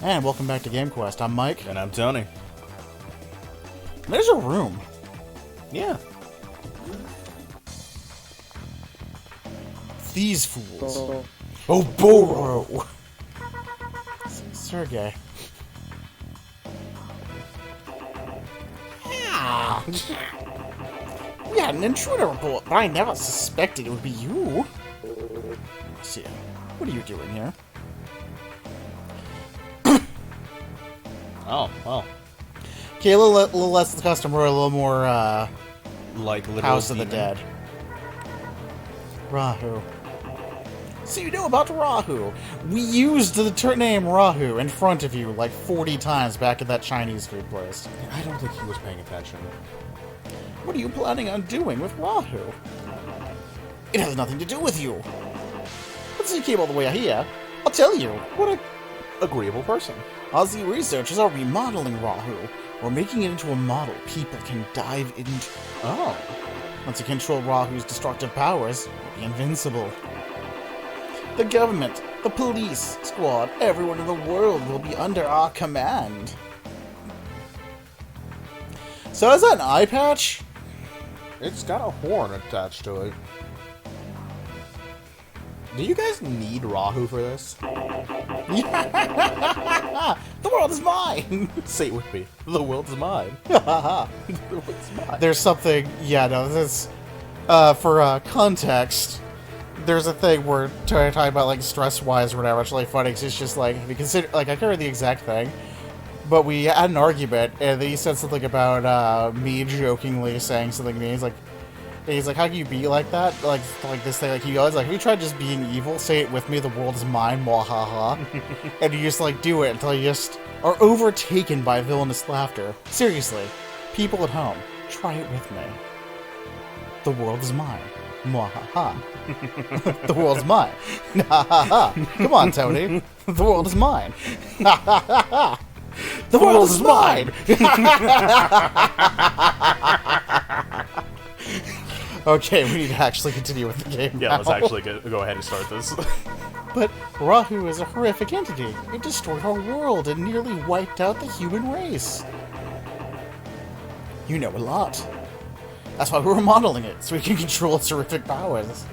And welcome back to Game Quest. I'm Mike. And I'm Tony. There's a room. Yeah. These fools. Oh, Boro! Sergey. Yeah. We had an intruder report, but I never suspected it would be you. So, what are you doing here? Oh, well. Okay, a little less custom, or a little more, Like literal House of the demon. Dead. Rahu. So you know about Rahu. We used the name Rahu in front of you like 40 times back at that Chinese food place. I don't think he was paying attention. What are you planning on doing with Rahu? It has nothing to do with you. But since you came all the way here, I'll tell you. What a agreeable person. Aussie researchers are remodeling Rahu. We're making it into a model people can dive into. Oh. Once you control Rahu's destructive powers, you'll be invincible. The government, the police squad, everyone in the world will be under our command. So is that an eye patch? It's got a horn attached to it. Do you guys need Rahu for this? The world is mine! Say it with me. The world's mine. The world's mine. There's something, yeah, no, this, for context, there's a thing where talking about, like, stress-wise or whatever, it's really funny, because it's just, like, if you consider, like, I can't remember the exact thing, but we had an argument, and he said something about, me jokingly saying something to me, he's like, how can you be like that? Like this thing, like, he always like, have you tried just being evil? Say it with me, the world is mine, mwahaha. And you just, like, do it until you just are overtaken by villainous laughter. Seriously, people at home, try it with me. The world is mine, mwahaha. The world's mine. Ha ha ha. Come on, Tony. The world is mine. Ha ha ha ha. The world is mine. Okay, we need to actually continue with the game Yeah, now. let's actually go ahead and start this. But Rahu is a horrific entity. It destroyed our world and nearly wiped out the human race. You know a lot. That's why we're remodeling it, so we can control its horrific powers.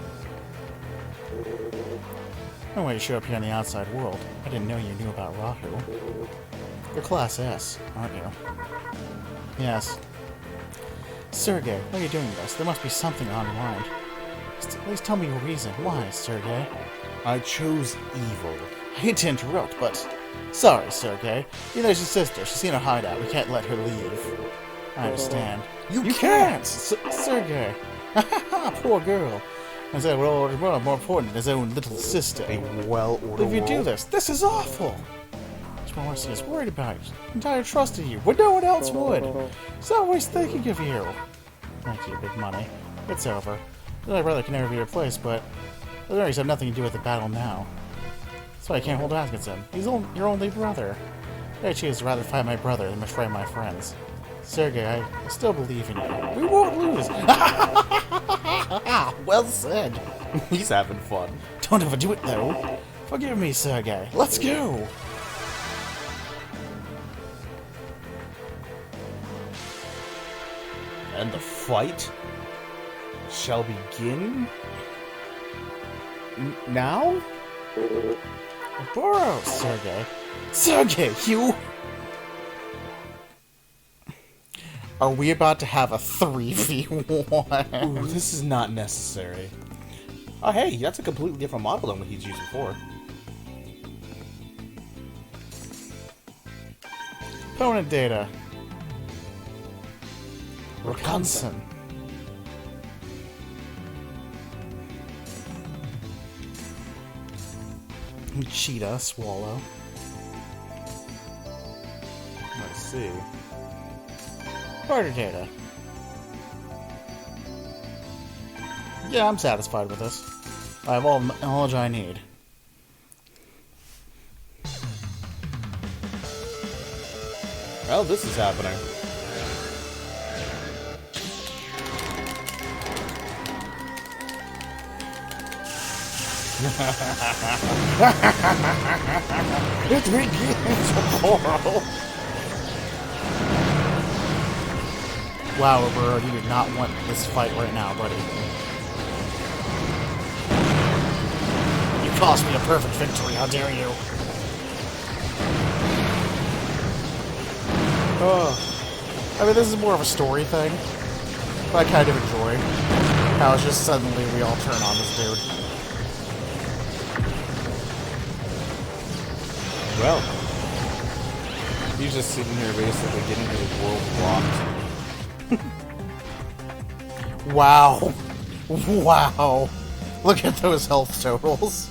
No way you show up here in the outside world. I didn't know you knew about Rahu. You're Class S, aren't you? Yes. Sergey, why are you doing this? There must be something on your mind. At least tell me your reason. Why, Sergey? I chose evil. I hate to interrupt, but... Sorry, Sergey. You know, there's your sister. She's in a hideout. We can't let her leave. I understand. You can't! Sergey. Poor girl. I said, well, more important than his own little sister. A well-ordered If you do world. this is awful. Marcy is worried about you. Entire trust in you, but no one else would. He's always thinking of you. Thank you, big money. It's over. My brother can never be replaced, but the memories have nothing to do with the battle now. That's why I can't hold out against him. He's your only brother. I choose to rather fight my brother than betray my friends. Sergey, I still believe in you. We won't lose. Well said. He's having fun. Don't overdo it, though. Forgive me, Sergey. Let's go. And the fight shall begin now? Boro, Sergey. Sergey, you... Are we about to have a 3v1? Ooh, this is not necessary. Oh, hey, that's a completely different model than what he's used before. Opponent data. Wisconsin. Cheetah, swallow. Let's see. Barter data. Yeah, I'm satisfied with this. I have all the knowledge I need. Well, this is happening. It begins, Oboro! Wow, Oboro, you did not want this fight right now, buddy. You cost me a perfect victory, how dare you? I mean, this is more of a story thing, but I kind of enjoy how it's just suddenly we all turn on this dude. Well, he's just sitting here basically getting his world blocked. Wow. Wow. Look at those health totals.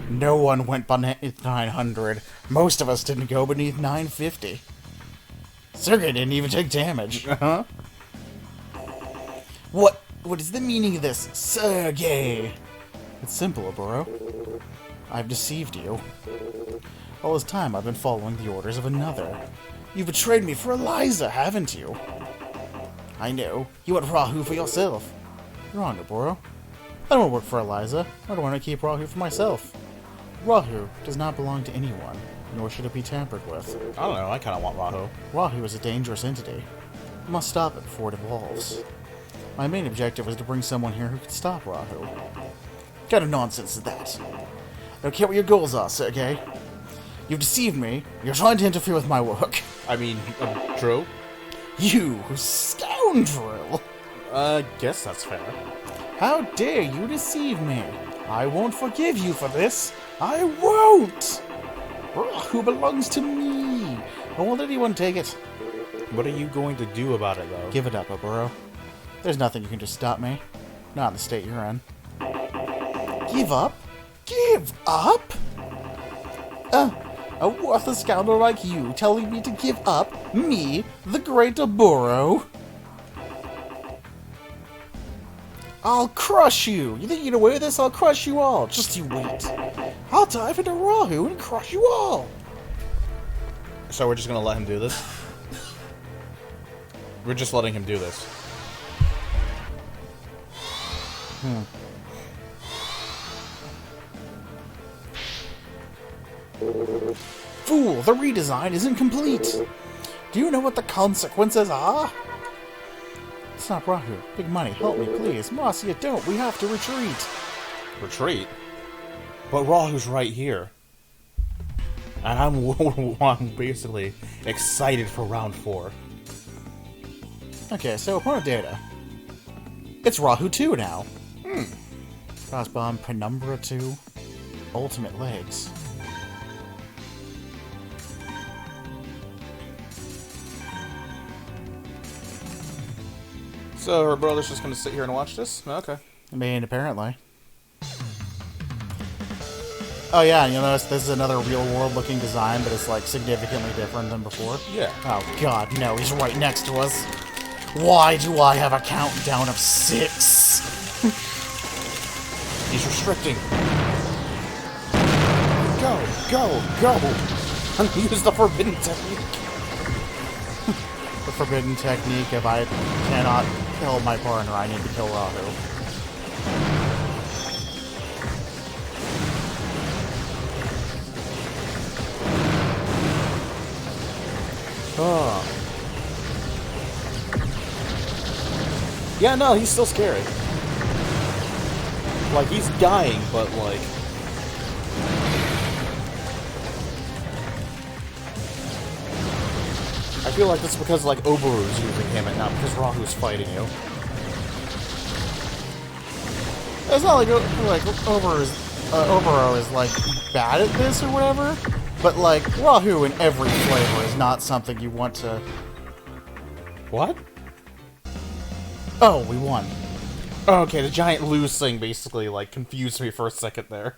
No one went beneath 900. Most of us didn't go beneath 950. Sergey didn't even take damage. Uh-huh. What is the meaning of this, Sergey? It's simple, Oboro. I've deceived you. All this time I've been following the orders of another. You've betrayed me for Eliza, haven't you? I know. You want Rahu for yourself. You're wrong, Oboro. I don't want to work for Eliza. I don't want to keep Rahu for myself. Rahu does not belong to anyone, nor should it be tampered with. I don't know, I kind of want Rahu. Rahu is a dangerous entity. I must stop it before it evolves. My main objective was to bring someone here who could stop Rahu. What kind of nonsense is that? I don't care what your goals are, Sergey. You've deceived me. You're trying to interfere with my work. I mean, true? You scoundrel! Guess that's fair. How dare you deceive me? I won't forgive you for this. I won't! Rahu belongs to me. I won't let anyone take it. What are you going to do about it, though? Give it up, Oboro. There's nothing you can just stop me. Not in the state you're in. Give up? Give up? A worthless scoundrel like you telling me to give up? Me, the great Oboro? I'll crush you! You think you can get away with this? I'll crush you all! Just you wait. I'll dive into Rahu and crush you all! So we're just gonna let him do this? We're just letting him do this. Fool! The redesign isn't complete! Do you know what the consequences are? Stop Rahu. Big money. Help me, please. Marcia, don't. We have to retreat. Retreat? But Rahu's right here. And I'm basically excited for round 4. Okay, so opponent data. It's Rahu 2 now. Crossbomb, Penumbra 2. Ultimate legs. So her brother's just gonna sit here and watch this? Okay. I mean, apparently. Oh yeah, and you'll notice this is another real-world looking design, but it's like significantly different than before. Yeah. Oh god, no, he's right next to us. Why do I have a countdown of 6? He's restricting. Go, go, go! Use the forbidden technique. The forbidden technique, if I cannot kill my partner, I need to kill Rahu. Oh. Yeah, no, he's still scary. Like, he's dying, but like... I feel like that's because, like, Oboru's using him and not because Rahu's fighting you. It's not like Oboro is like bad at this or whatever, but like Rahu in every flavor is not something you want to. What? Oh, we won. Oh, okay, the giant lose thing basically, like, confused me for a second there.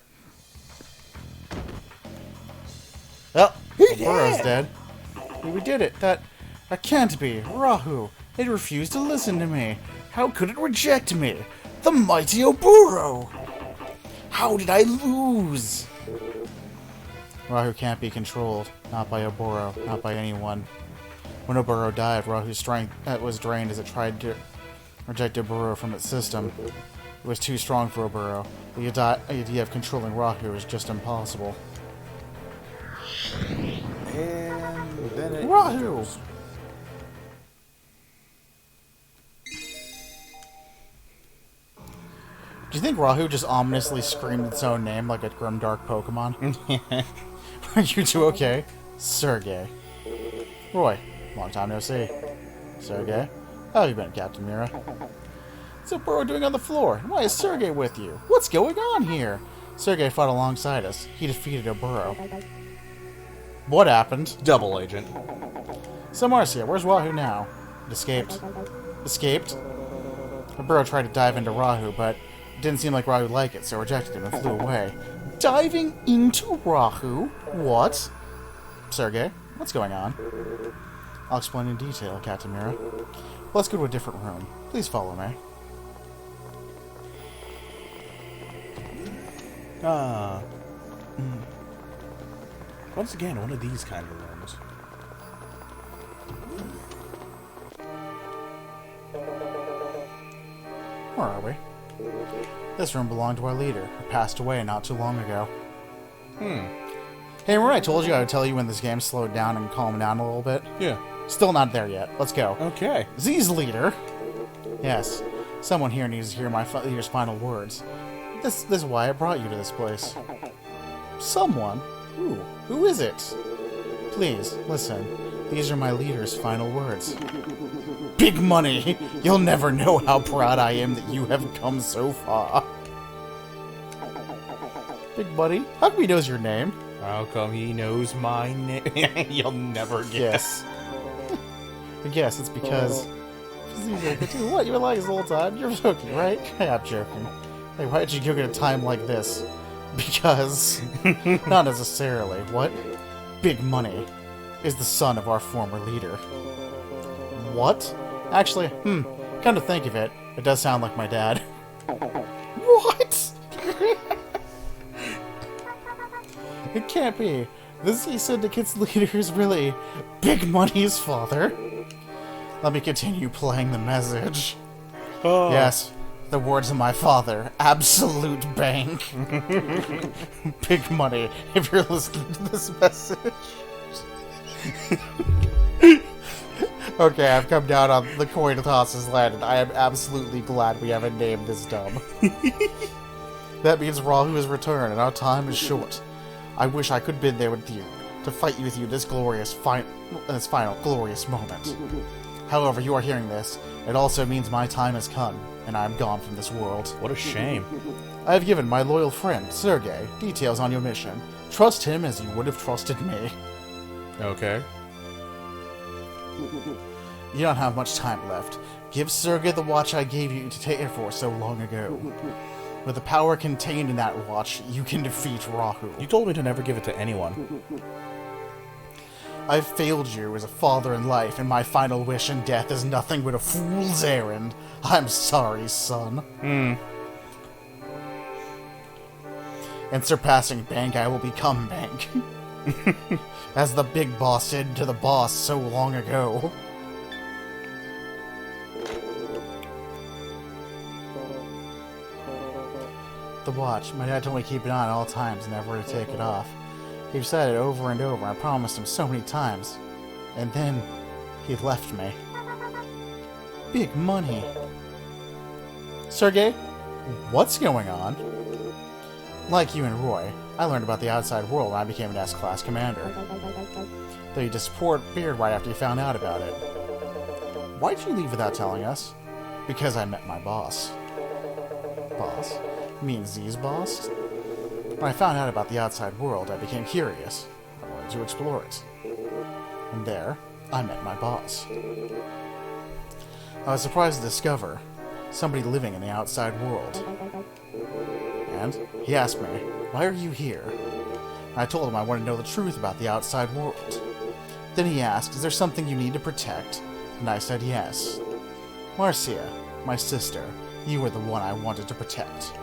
Oh, Oboro's dead. We did it. That can't be. Rahu. It refused to listen to me. How could it reject me? The mighty Oboro! How did I lose? Rahu can't be controlled. Not by Oboro. Not by anyone. When Oboro died, Rahu's strength was drained as it tried to reject Oboro from its system. It was too strong for a burrow. The idea of controlling Rahu is just impossible. And then it... Rahu! Do you think Rahu just ominously screamed its own name like a grimdark Pokemon? Are you two okay? Sergey. Roy, long time no see. Sergey, how have you been, Captain Mira? What's that burrow doing on the floor? Why is Sergey with you? What's going on here? Sergey fought alongside us. He defeated a burrow. What happened? Double agent. So Marcia, where's Rahu now? It escaped. Escaped? The burrow tried to dive into Rahu, but it didn't seem like Rahu liked it, so rejected him and flew away. Diving into Rahu? What? Sergey, what's going on? I'll explain in detail, Captain Mira. Let's go to a different room. Please follow me. Once again, one of these kind of rooms. Where are we? This room belonged to our leader, who passed away not too long ago. Hey, remember I told you I would tell you when this game slowed down and calmed down a little bit? Yeah. Still not there yet. Let's go. Okay. Z's leader? Yes. Someone here needs to hear my leader's final words. This is why I brought you to this place. Someone? Who? Who is it? Please, listen. These are my leader's final words. Big money! You'll never know how proud I am that you have come so far. Big buddy, how come he knows your name? How come he knows my name? You'll never guess. I guess it's because... What? You were lying this whole time? You're joking, right? Hey, I'm joking. Hey, why did you go at a time like this? Because... Not necessarily. What? Big Money is the son of our former leader. What? Actually, come to think of it, it does sound like my dad. What? It can't be. This syndicate's leader is really Big Money's father. Let me continue playing the message. Oh. Yes, the words of my father. Absolute bank. Big Money, if you're listening to this message. Okay, I've come down on the coin toss has landed. I am absolutely glad we haven't named this dumb. That means Rahu has returned and our time is short. I wish I could have been there with you, to fight with you this final glorious moment. However, you are hearing this. It also means my time has come, and I am gone from this world. What a shame. I have given my loyal friend, Sergey, details on your mission. Trust him as you would have trusted me. Okay. You don't have much time left. Give Sergey the watch I gave you to take it for so long ago. With the power contained in that watch, you can defeat Rahu. You told me to never give it to anyone. I've failed you as a father in life, and my final wish in death is nothing but a fool's errand. I'm sorry, son. And surpassing Bank, I will become Bank. As the big boss did to the boss so long ago. The watch. My dad told me to keep it on at all times, never to take it off. He said it over and over. I promised him so many times. And then, he left me. Big Money. Sergey, what's going on? Like you and Roy, I learned about the outside world when I became an S-Class commander. Though you disappeared right after you found out about it. Why did you leave without telling us? Because I met my boss. Boss? You mean Z's boss? When I found out about the outside world, I became curious. I wanted to explore it. And there, I met my boss. I was surprised to discover somebody living in the outside world. And he asked me, "Why are you here?" And I told him I wanted to know the truth about the outside world. Then he asked, "Is there something you need to protect?" And I said yes. "Marcia, my sister, you were the one I wanted to protect.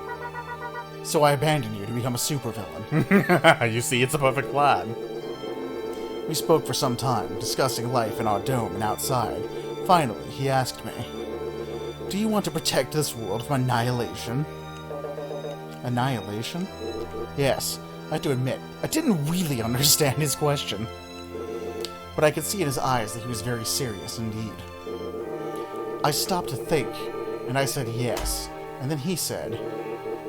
So I abandoned you to become a supervillain." You see, it's a perfect plan. We spoke for some time, discussing life in our dome and outside. Finally, he asked me, Do you want to protect this world from annihilation? Annihilation? Yes, I have to admit, I didn't really understand his question. But I could see in his eyes that he was very serious indeed. I stopped to think, and I said yes, and then he said,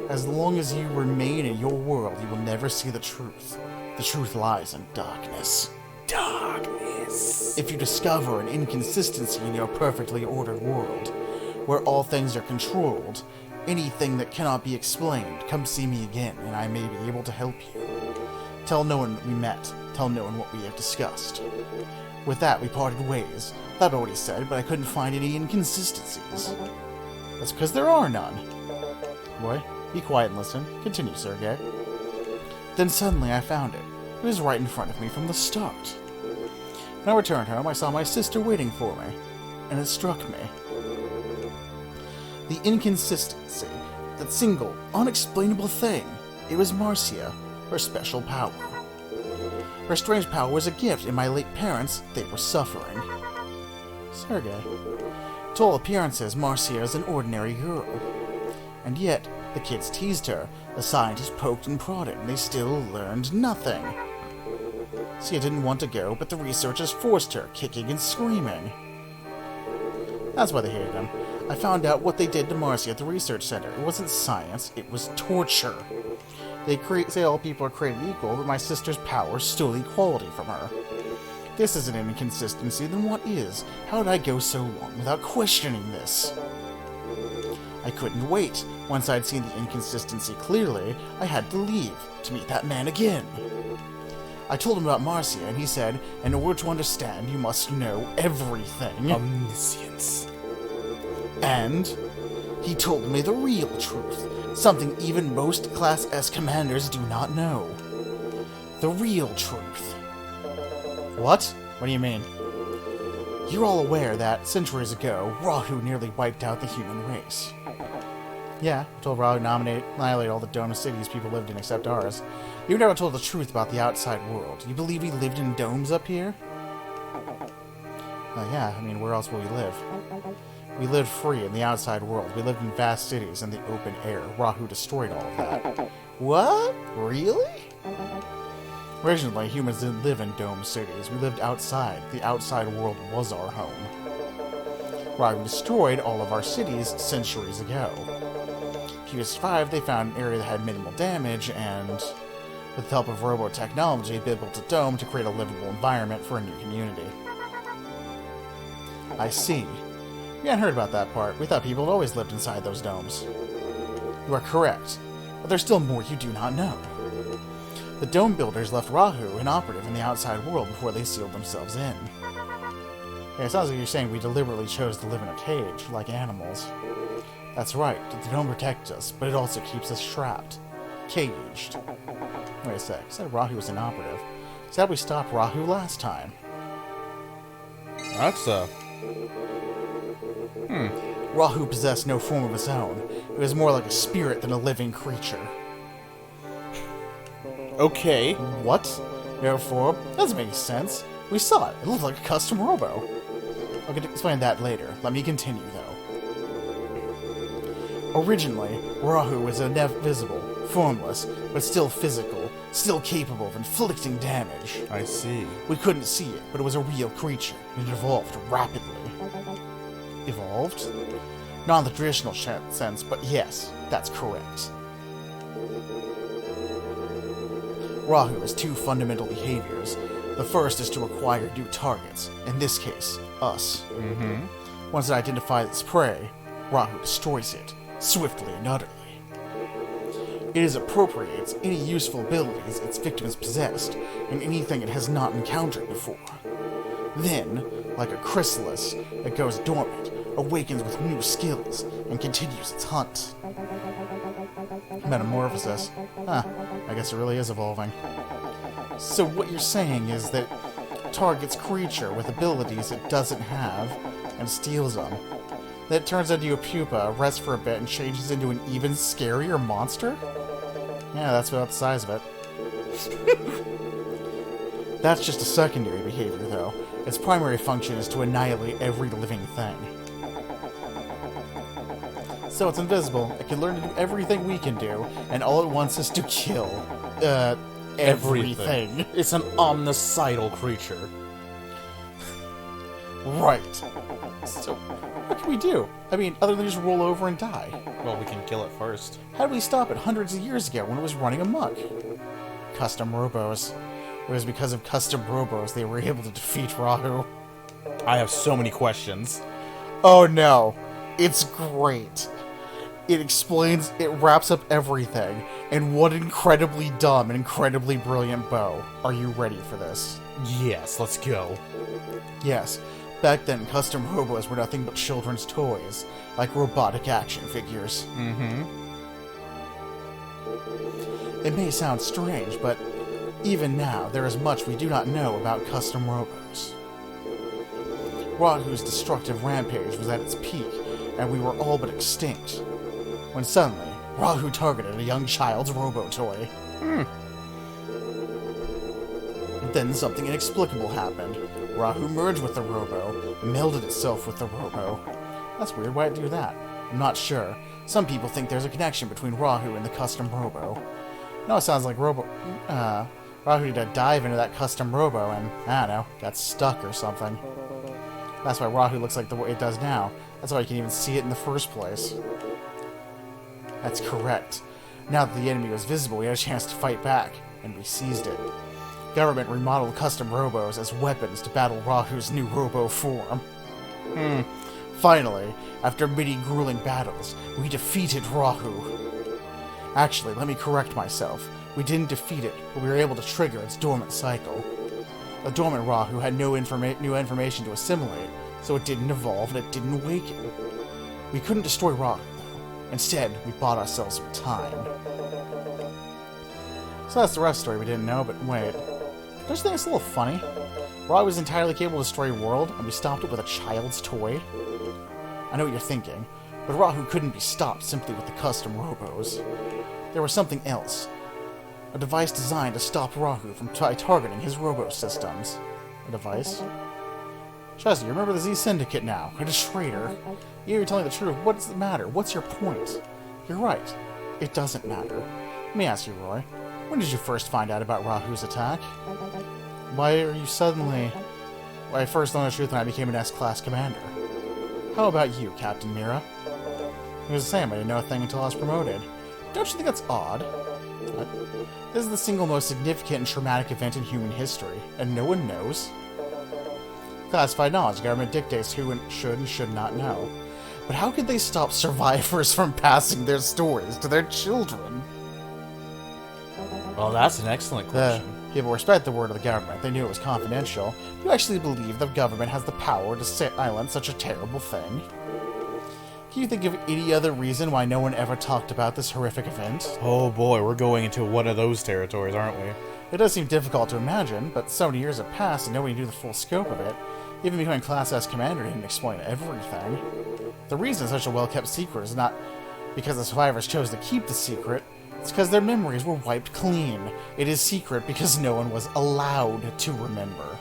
as long as you remain in your world, you will never see the truth. The truth lies in darkness. Darkness. If you discover an inconsistency in your perfectly ordered world, where all things are controlled, anything that cannot be explained, come see me again, and I may be able to help you. Tell no one that we met. Tell no one what we have discussed. With that, we parted ways. That's what he said, but I couldn't find any inconsistencies. That's because there are none. Boy, be quiet and listen. Continue, Sergei. Then suddenly I found it. It was right in front of me from the start. When I returned home, I saw my sister waiting for me, and it struck me. The inconsistency, that single, unexplainable thing, it was Marcia, her special power. Her strange power was a gift, and my late parents, they were suffering. Sergei. To all appearances, Marcia is an ordinary girl. And yet, the kids teased her, the scientists poked and prodded, and they still learned nothing. Sia didn't want to go, but the researchers forced her, kicking and screaming. That's why they hated him. I found out what they did to Marcia at the research center. It wasn't science, it was torture. They say all people are created equal, but my sister's powers stole equality from her. If this isn't an inconsistency, then what is? How did I go so long without questioning this? I couldn't wait. Once I'd seen the inconsistency clearly, I had to leave to meet that man again. I told him about Marcia, and he said, in order to understand, you must know everything. Omniscience. And he told me the real truth, something even most Class S commanders do not know. The real truth. What? What do you mean? You're all aware that, centuries ago, Rahu nearly wiped out the human race. Yeah, I told Rahu to annihilate all the dome cities people lived in except ours. You never told the truth about the outside world. You believe we lived in domes up here? Yeah, I mean, where else will we live? We lived free in the outside world. We lived in vast cities in the open air. Rahu destroyed all of that. What? Really? Originally, humans didn't live in dome cities. We lived outside. The outside world was our home. Rahu destroyed all of our cities centuries ago. PS5, they found an area that had minimal damage, and with the help of Robo technology, they built a dome to create a livable environment for a new community. I see. We hadn't heard about that part. We thought people had always lived inside those domes. You are correct, but there's still more you do not know. The dome builders left Rahu inoperative in the outside world before they sealed themselves in. Yeah, it sounds like you're saying we deliberately chose to live in a cage, like animals. That's right, the dome protects us, but it also keeps us trapped. Caged. Wait a sec, you said Rahu was inoperative. So how'd we stop Rahu last time? That's Rahu possessed no form of his own. It was more like a spirit than a living creature. okay. What? Therefore, that doesn't make sense. We saw it. It looked like a custom Robo. I'll explain that later. Let me continue, though. Originally, Rahu was invisible, formless, but still physical, still capable of inflicting damage. I see. We couldn't see it, but it was a real creature, and it evolved rapidly. Evolved? Not in the traditional sense, but yes, that's correct. Rahu has two fundamental behaviors. The first is to acquire new targets, in this case, us. Once it identifies its prey, Rahu destroys it, swiftly and utterly. It appropriates any useful abilities its victims possessed, and anything it has not encountered before. Then, like a chrysalis, it goes dormant, awakens with new skills, and continues its hunt. Metamorphosis. Huh, I guess it really is evolving. So what you're saying is that it targets creature with abilities it doesn't have, and steals them. Then it turns into a pupa, rests for a bit, and changes into an even scarier monster? Yeah, that's about the size of it. That's just a secondary behavior, though. Its primary function is to annihilate every living thing. So it's invisible. It can learn to do everything we can do, and all it wants is to kill, everything. It's an omnicidal creature. Right. So, what can we do? I mean, other than just roll over and die. Well, we can kill it first. How did we stop it hundreds of years ago when it was running amok? Custom Robos. It was because of custom Robos they were able to defeat Rahu. I have so many questions. Oh no. It's great. It explains, it wraps up everything in one incredibly dumb and incredibly brilliant bow. Are you ready for this? Yes, let's go. Yes. Back then, custom Robos were nothing but children's toys, like robotic action figures. Mm-hmm. It may sound strange, but even now, there is much we do not know about custom Robos. Rahu's destructive rampage was at its peak, and we were all but extinct. When suddenly, Rahu targeted a young child's Robo toy. Then something inexplicable happened. Rahu merged with the Robo, melded itself with the Robo. That's weird, why'd it do that? I'm not sure. Some people think there's a connection between Rahu and the custom Robo. No, it sounds like Rahu did a dive into that custom Robo and, I don't know, got stuck or something. That's why Rahu looks like the way it does now. That's why you can even see it in the first place. That's correct. Now that the enemy was visible, we had a chance to fight back, and we seized it. Government remodeled custom Robos as weapons to battle Rahu's new Robo form. Finally, after many grueling battles, we defeated Rahu. Actually, let me correct myself. We didn't defeat it, but we were able to trigger its dormant cycle. The dormant Rahu had no new information to assimilate, so it didn't evolve and it didn't awaken. We couldn't destroy Rahu, though. Instead, we bought ourselves some time. So that's the rest of the story we didn't know, but wait. Don't you think it's a little funny? Rahu was entirely capable of destroying a world, and we stopped it with a child's toy? I know what you're thinking, but Rahu couldn't be stopped simply with the custom Robos. There was something else. A device designed to stop Rahu from targeting his Robo systems. A device? Chesney, you remember the Z Syndicate now. Quite a traitor. You're telling the truth. What's the matter? What's your point? You're right. It doesn't matter. Let me ask you, Roy. When did you first find out about Rahu's attack? Why are you suddenly... Well, I first learned the truth when I became an S-Class commander. How about you, Captain Mira? It was the same. I didn't know a thing until I was promoted. Don't you think that's odd? What? This is the single most significant and traumatic event in human history, and no one knows. Classified knowledge. The government dictates who should and should not know. But how could they stop survivors from passing their stories to their children? Well, that's an excellent question. People respect the word of the government. They knew it was confidential. You actually believe the government has the power to silence such a terrible thing? Can you think of any other reason why no one ever talked about this horrific event? Oh boy, we're going into one of those territories, aren't we? It does seem difficult to imagine, but so many years have passed and nobody knew the full scope of it. Even becoming Class S Commander didn't explain everything. The reason it's such a well-kept secret is not because the survivors chose to keep the secret, it's because their memories were wiped clean. It is secret because no one was allowed to remember.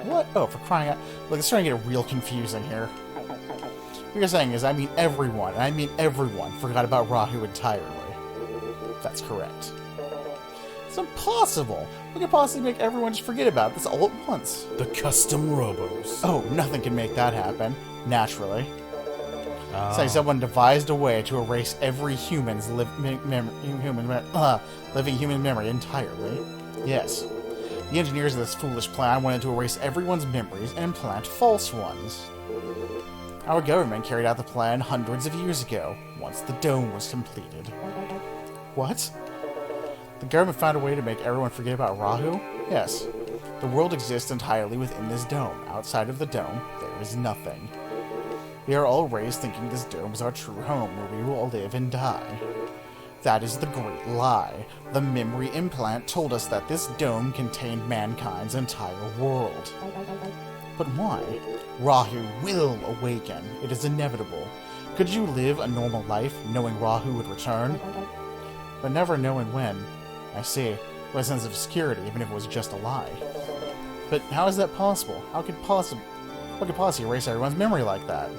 What? Oh, for crying out... Look, it's starting to get real confusing here. What you're saying is, I mean everyone, and I mean everyone, forgot about Rahu entirely. That's correct. It's impossible! We could possibly make everyone just forget about this all at once. The custom Robos. Oh, nothing can make that happen. Naturally. Oh. It's like someone devised a way to erase every human's living human memory entirely. Yes. The engineers of this foolish plan wanted to erase everyone's memories and implant false ones. Our government carried out the plan hundreds of years ago, once the dome was completed. What? The government found a way to make everyone forget about Rahu? Yes. The world exists entirely within this dome. Outside of the dome, there is nothing. We are all raised thinking this dome is our true home, where we will all live and die. That is the great lie. The memory implant told us that this dome contained mankind's entire world. But why? Rahu will awaken. It is inevitable. Could you live a normal life knowing Rahu would return? But never knowing when. I see. With a sense of security, even if it was just a lie. But how is that possible? What could possibly erase everyone's memory like that?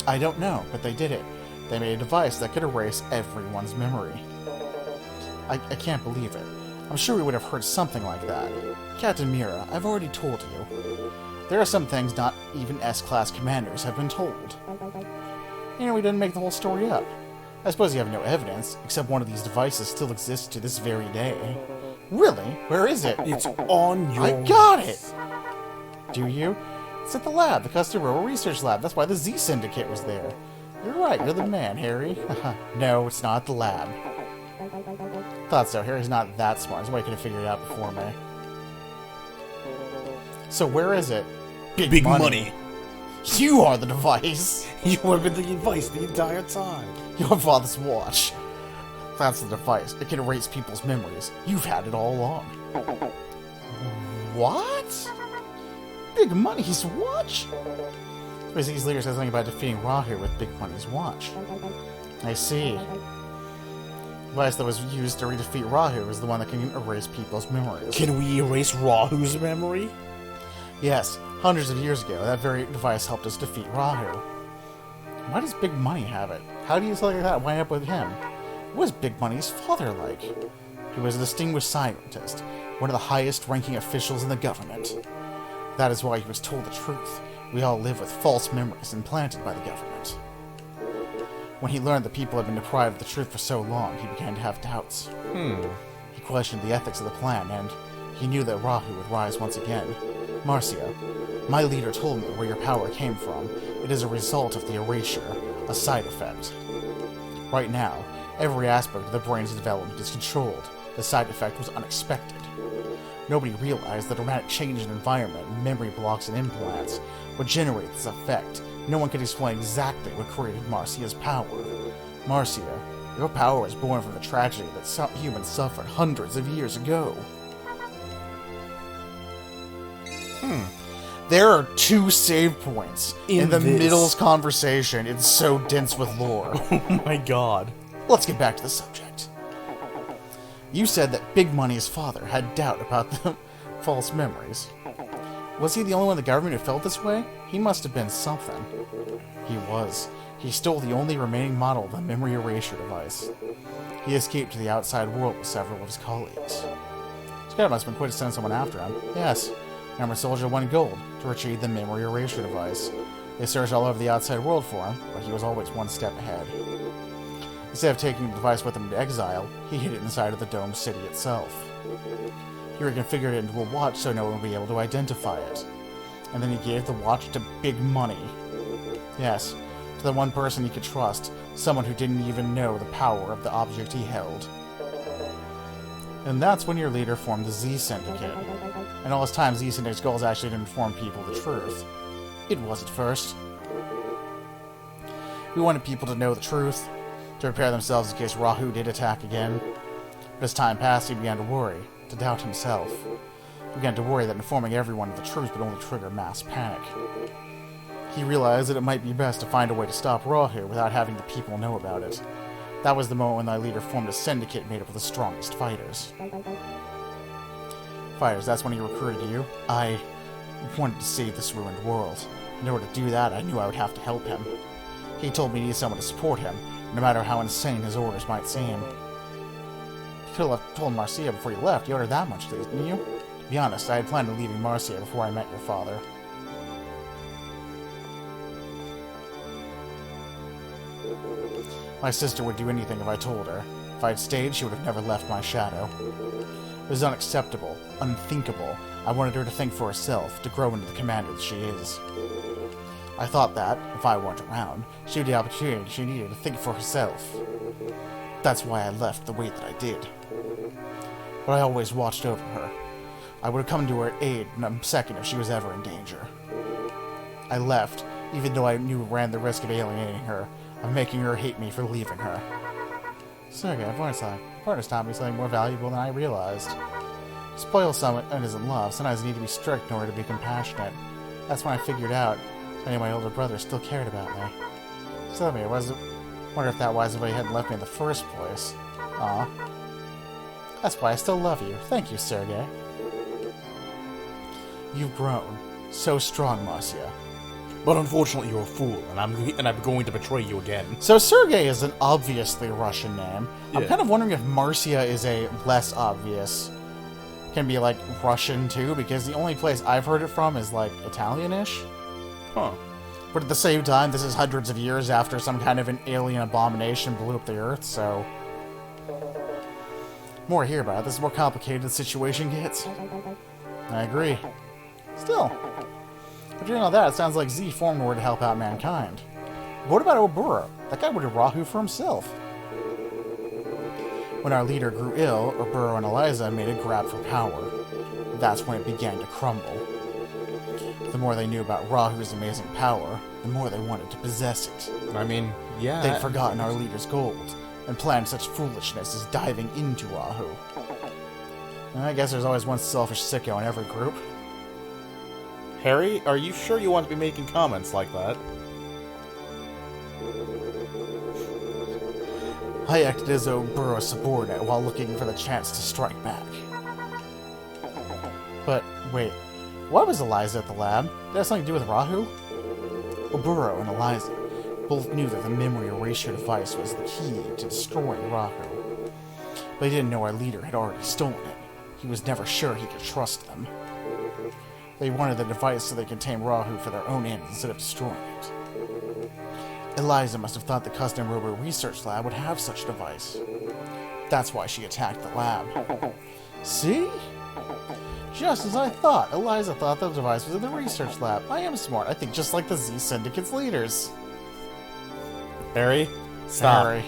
I don't know, but they did it. They made a device that could erase everyone's memory. I can't believe it. I'm sure we would have heard something like that. Captain Mira, I've already told you. There are some things not even S-class commanders have been told. You know, we didn't make the whole story up. I suppose you have no evidence, except one of these devices still exists to this very day. Really? Where is it? It's on your... I got it! Do you? It's at the lab, the Custom Robo Research Lab. That's why the Z Syndicate was there. You're right, you're the man, Harry. No, it's not the lab. Thought so. Harry's not that smart. That's why he could have figured it out before me. So where is it? Big money. You are the device. You have been the device the entire time. Your father's watch. That's the device. It can erase people's memories. You've had it all along. What? Big Money's watch? These leaders said something about defeating Rahu with Big Money's watch. I see. The device that was used to redefeat Rahu is the one that can erase people's memories. Can we erase Rahu's memory? Yes, hundreds of years ago, that very device helped us defeat Rahu. Why does Big Money have it? How do you something like that wind up with him? What was Big Money's father like? He was a distinguished scientist, one of the highest-ranking officials in the government. That is why he was told the truth. We all live with false memories implanted by the government. When he learned that people had been deprived of the truth for so long, he began to have doubts. He questioned the ethics of the plan, and he knew that Rahu would rise once again. Marcia, my leader told me where your power came from. It is a result of the erasure, a side effect. Right now, every aspect of the brain's development is controlled. The side effect was unexpected. Nobody realized the dramatic change in environment, memory blocks, and implants would generate this effect. No one could explain exactly what created Marcia's power. Marcia, your power was born from the tragedy that some humans suffered hundreds of years ago. There are 2 save points in the middle's conversation. It's so dense with lore. Oh my god. Let's get back to the subject. You said that Big Money's father had doubt about the false memories. Was he the only one in the government who felt this way? He must have been something. He was. He stole the only remaining model of the memory erasure device. He escaped to the outside world with several of his colleagues. This guy must have been quick to send someone after him. Yes. Armor Soldier won gold to retrieve the memory erasure device. They searched all over the outside world for him, but he was always one step ahead. Instead of taking the device with him into exile, he hid it inside of the Dome City itself. He reconfigured it into a watch so no one would be able to identify it. And then he gave the watch to Big Money. Yes, to the one person he could trust, someone who didn't even know the power of the object he held. And that's when your leader formed the Z Syndicate. And all this time, Z Syndicate's goal is actually to inform people the truth. It was at first. We wanted people to know the truth, to prepare themselves in case Rahu did attack again. But as time passed, he began to worry, to doubt himself. He began to worry that informing everyone of the truth would only trigger mass panic. He realized that it might be best to find a way to stop Rahu without having the people know about it. That was the moment when thy leader formed a syndicate made up of the strongest fighters. Fighters, that's when he recruited you? I wanted to save this ruined world. In order to do that, I knew I would have to help him. He told me he needed someone to support him, no matter how insane his orders might seem. You could have told Marcia before you left. You owed her that much, didn't you? To be honest, I had planned on leaving Marcia before I met your father. My sister would do anything if I told her. If I had stayed, she would have never left my shadow. It was unacceptable, unthinkable. I wanted her to think for herself, to grow into the commander that she is. I thought that, if I weren't around, she would have the opportunity she needed to think for herself. That's why I left the way that I did. But I always watched over her. I would have come to her aid in a second if she was ever in danger. I left, even though I knew I ran the risk of alienating her, of making her hate me for leaving her. Sergei, partners taught me something more valuable than I realized. To spoil someone isn't love. Sometimes you need to be strict in order to be compassionate. That's when I figured out that my older brother still cared about me. So I wonder if that was why he hadn't left me in the first place. Aw. That's why I still love you. Thank you, Sergei. You've grown. So strong, Marcia. But unfortunately, you're a fool, and I'm going to betray you again. So Sergei is an obviously Russian name. I'm Yeah. kind of wondering if Marcia is a less obvious. Can be like Russian too, because the only place I've heard it from is like Italian-ish. Huh. But at the same time, this is hundreds of years after some kind of an alien abomination blew up the Earth, so... More here about it. This is more complicated the situation gets. I agree. Still, if doing all that, it sounds like Z formed were to help out mankind. But what about Obura? That guy wanted Rahu for himself. When our leader grew ill, Obura and Eliza made a grab for power. That's when it began to crumble. The more they knew about Rahu's amazing power, the more they wanted to possess it. I mean, yeah. They'd forgotten our leader's gold, and planned such foolishness as diving into Rahu. I guess there's always one selfish sicko in every group. Harry, are you sure you want to be making comments like that? I acted as Obura's subordinate while looking for the chance to strike back. But, wait, why was Eliza at the lab? Did that have something to do with Rahu? Obura and Eliza both knew that the memory erasure device was the key to destroying Rahu. But they didn't know our leader had already stolen it. He was never sure he could trust them. They wanted the device so they could tame Rahu for their own ends instead of destroying it. Eliza must have thought the custom Robo research lab would have such a device. That's why she attacked the lab. See? Just as I thought. Eliza thought the device was in the research lab. I am smart. I think just like the Z Syndicate's leaders. Harry, stop. Harry.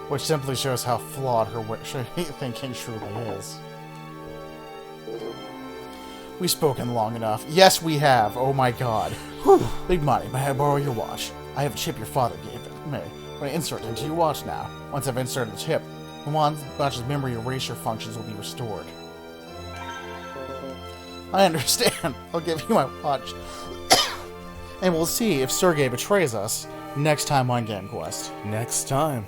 Which simply shows how flawed her thinking truly is. We've spoken long enough. Yes, we have. Oh my god. Whew. Big money. May I borrow your watch? I have a chip your father gave it. May. When I insert it into your watch now. Once I've inserted the chip, the watch's memory erasure functions will be restored. I understand. I'll give you my watch. And we'll see if Sergei betrays us next time on Game Quest. Next time.